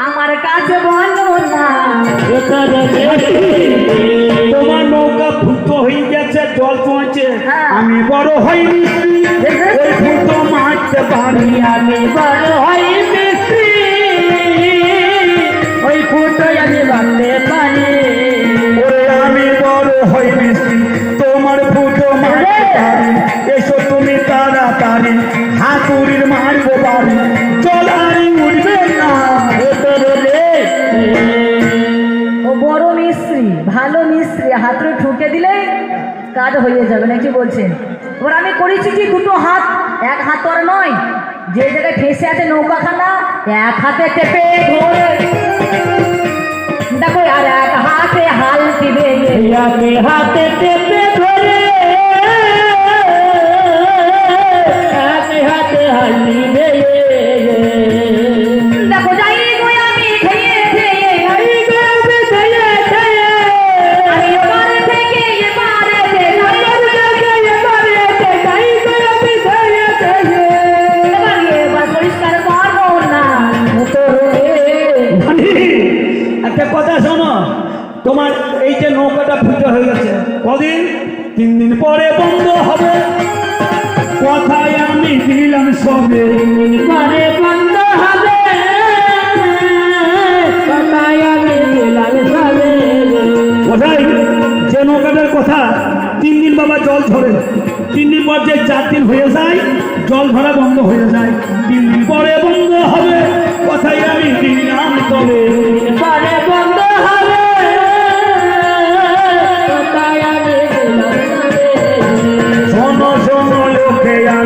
আমার কাছে বলো না তোমার নৌকা ফুটো হয়ে গেছে, জল পৌঁছে, আমি বড় হইনি, ওই ফুটো মারতে পারি, আমি বড় হই মিস্ত্রি, ওই ফুটো আমি বাঁধতে পারি। ওরে আমি বড় হইনি, তোমার ফুটো মারতে পারি, এসো তুমি তাড়াতাড়ি, হাতুড়ির মারবো বাড়ি, জল আর উঠবে না। ও বড় মিস্ত্রি, ভালো মিস্ত্রি, হাতুড়ি ঠুকে দিলে কাজ হয়ে যাবে নাকি বলছেন? এবার আমি করেছি কি দুটো হাত, এক হাত আর নয়, যে জায়গায় ফেসে আছে নৌকাখানা এক হাতে চেপে ধরে দেখো, আর এক হাতে হাল দিবে, এক হাতে চেপে ধরে, এক হাতে হাল দিবে, দেখো যাই গো আমি খেয়ে খেয়ে, আমি এবার থেকে এবারে এবার পরিষ্কার করবো না। একটা কথা শোনো, তোমার এই যে নৌকাটা ফুটো হয়ে গেছে, কদিন? 3 দিন পরে বন্ধ হবে, কথায় আমি দিলাম সবে, পরে বন্ধ হবে, কথায় আমি দিলাম সবে। কোথায় যে নৌকাটার কথা 3 দিন বাবা জল ধরে, 3 দিন পর যে 4 দিন হয়ে যায় জল ধরা বন্ধ হয়ে যায়, 3 দিন পরে বন্ধ হবে, কথায় আমি দিলাম তবে, পরে বন্ধ হবে, কথায় আমি দিলাম সবে। শোনো শোনো লোকে আমি